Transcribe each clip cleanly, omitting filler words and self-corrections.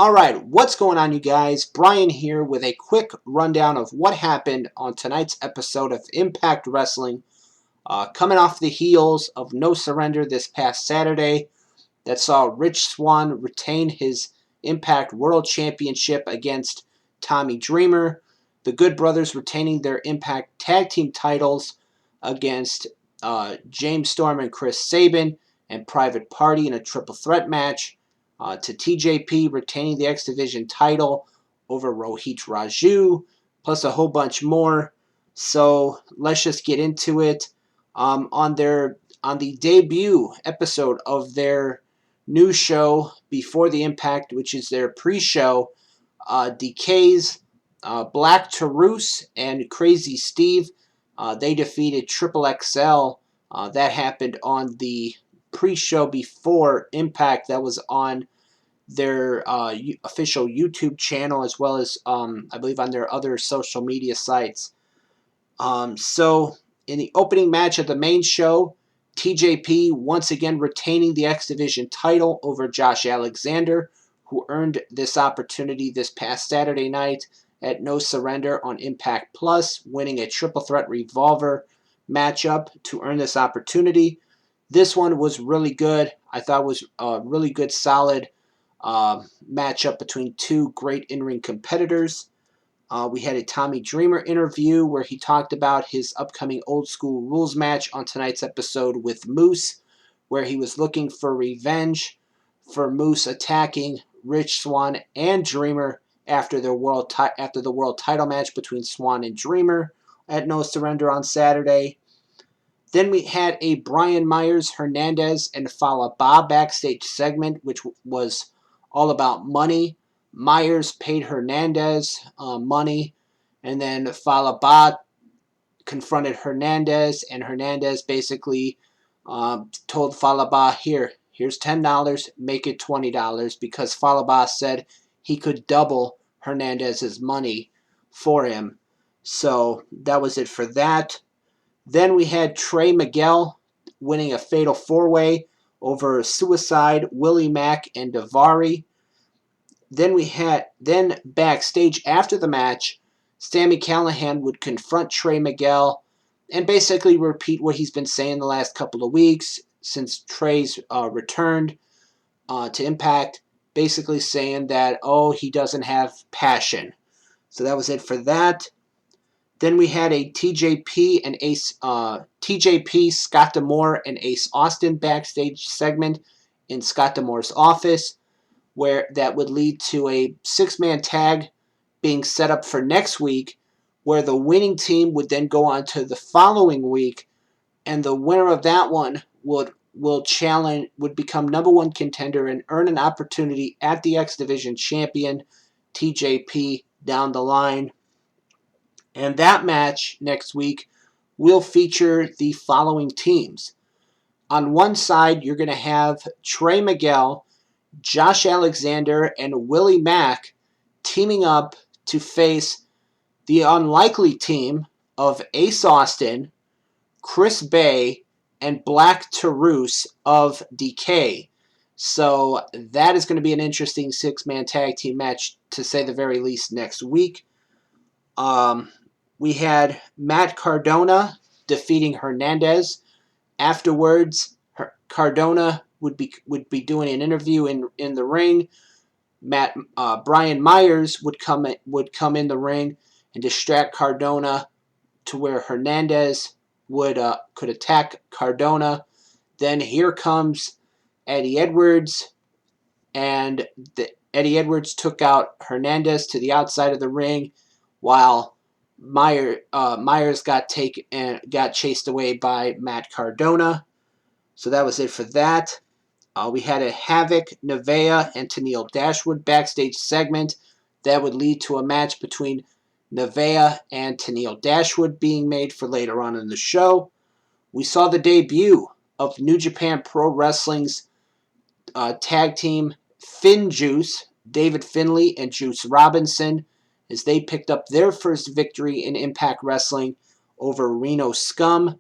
Alright, what's going on, you guys? Brian here with a quick rundown of what happened on tonight's episode of Impact Wrestling. Coming off the heels of No Surrender this past Saturday, that saw Rich Swann retain his Impact World Championship against Tommy Dreamer. The Good Brothers retaining their Impact Tag Team titles against James Storm and Chris Sabin and Private Party in a triple threat match. To TJP retaining the X Division title over Rohit Raju, plus a whole bunch more. So let's just get into it. On the debut episode of their new show Before the Impact, which is their pre-show, DK's Black Taurus and Crazy Steve, they defeated Triple XL. That happened on the pre-show before Impact. That was on their official YouTube channel, as well as I believe on their other social media sites. So in the opening match of the main show, TJP once again retaining the X Division title over Josh Alexander, who earned this opportunity this past Saturday night at No Surrender on Impact Plus, winning a triple threat revolver matchup to earn this opportunity. This one was really good. I thought it was a really good, solid matchup between two great in-ring competitors. We had a Tommy Dreamer interview where he talked about his upcoming Old School Rules match on tonight's episode with Moose, where he was looking for revenge for Moose attacking Rich Swann and Dreamer after the world title match between Swann and Dreamer at No Surrender on Saturday. Then we had a Brian Myers, Hernandez, and Fallah Bahh backstage segment, which was all about money. Myers paid Hernandez money, and then Fallah Bahh confronted Hernandez, and Hernandez basically told Fallah Bahh, here's $10, make it $20, because Fallah Bahh said he could double Hernandez's money for him. So that was it for that. Then we had Trey Miguel winning a fatal four-way over Suicide, Willie Mack, and Daivari. Then backstage after the match, Sami Callihan would confront Trey Miguel and basically repeat what he's been saying the last couple of weeks since Trey's returned to Impact, basically saying that, he doesn't have passion. So that was it for that. Then we had a TJP, Scott D'Amore, and Ace Austin backstage segment in Scott D'Amore's office, where that would lead to a six-man tag being set up for next week, where the winning team would then go on to the following week, and the winner of that one would become number one contender and earn an opportunity at the X Division champion, TJP, down the line. And that match next week will feature the following teams. On one side, you're going to have Trey Miguel, Josh Alexander, and Willie Mack teaming up to face the unlikely team of Ace Austin, Chris Bay, and Black Taurus of DK. So that is going to be an interesting six-man tag team match, to say the very least, next week. We had Matt Cardona defeating Hernandez. Afterwards, Cardona would be doing an interview in the ring. Brian Myers would come in the ring and distract Cardona to where Hernandez could attack Cardona. Then here comes Eddie Edwards, and Eddie Edwards took out Hernandez to the outside of the ring, while Myers got chased away by Matt Cardona. So that was it for that. We had a Havoc, Nevaeh, and Tennille Dashwood backstage segment that would lead to a match between Nevaeh and Tennille Dashwood being made for later on in the show. We saw the debut of New Japan Pro Wrestling's tag team FinJuice, David Finlay and Juice Robinson, as they picked up their first victory in Impact Wrestling over Reno Scum.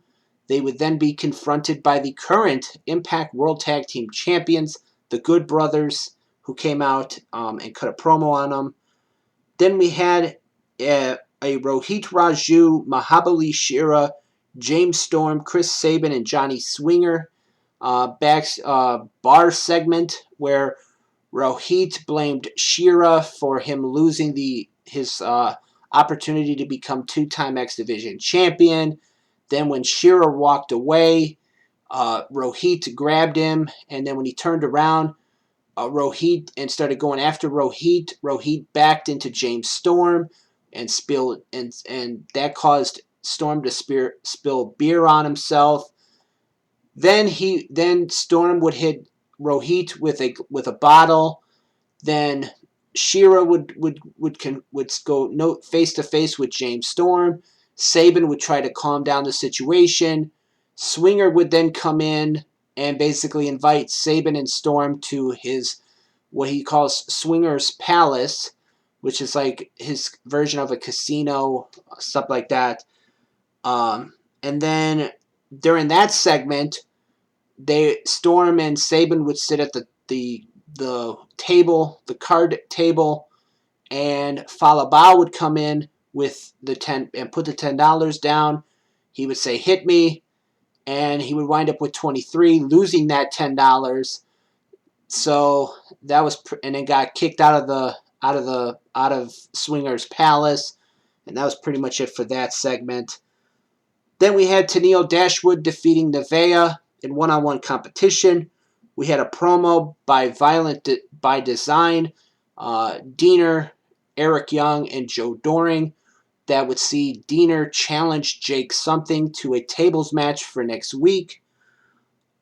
They would then be confronted by the current Impact World Tag Team Champions, the Good Brothers, who came out and cut a promo on him. Then we had a Rohit Raju, Mahabali Shera, James Storm, Chris Sabin, and Johnny Swinger bar segment where Rohit blamed Shera for him losing his opportunity to become two-time X Division champion. Then when Shera walked away, Rohit grabbed him, and then when he turned around, Rohit and started going after Rohit. Rohit backed into James Storm and spilled, and that caused Storm to spill beer on himself. Then Storm would hit Rohit with a bottle. Then Shera would go face to face with James Storm. Sabin would try to calm down the situation. Swinger would then come in and basically invite Sabin and Storm to his what he calls Swinger's Palace, which is like his version of a casino, stuff like that. And then during that segment, Storm and Sabin would sit at the table, the card table, and Falabao would come in with the $10 and put the $10 down. He would say, "Hit me," and he would wind up with 23, losing that $10. So that was, and then got kicked out of Swinger's Palace, and that was pretty much it for that segment. Then we had Tennille Dashwood defeating Nevaeh in one-on-one competition. We had a promo by Violent by Design, Diener, Eric Young, and Joe Doring that would see Diener challenge Jake Something to a tables match for next week.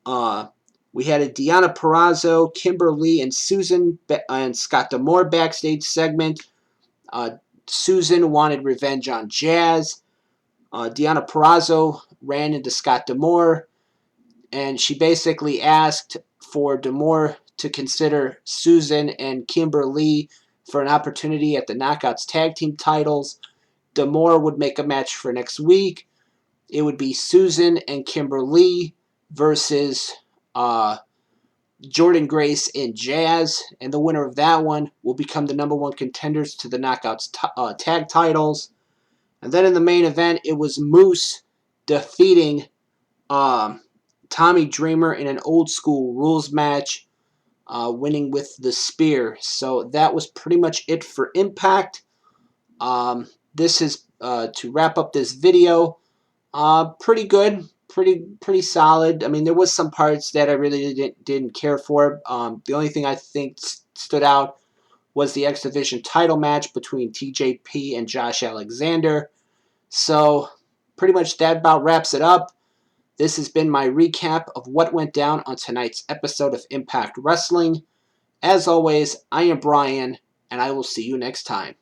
We had a Deonna Purrazzo, Kimberly, and Susan and Scott D'Amore backstage segment. Susan wanted revenge on Jazz. Deonna Purrazzo ran into Scott D'Amore, and she basically asked for D'Amore to consider Susan and Kimberly for an opportunity at the Knockouts Tag Team titles. D'Amore would make a match for next week. It would be Susan and Kimberly versus Jordan Grace and Jazz, and the winner of that one will become the number one contenders to the Knockouts tag titles. And then in the main event, it was Moose defeating Tommy Dreamer in an old school rules match, winning with the spear. So that was pretty much it for Impact. This is to wrap up this video. Pretty good, pretty solid. I mean, there was some parts that I really didn't care for. The only thing I think stood out was the X Division title match between TJP and Josh Alexander. So pretty much that about wraps it up. This has been my recap of what went down on tonight's episode of Impact Wrestling. As always, I am Brian, and I will see you next time.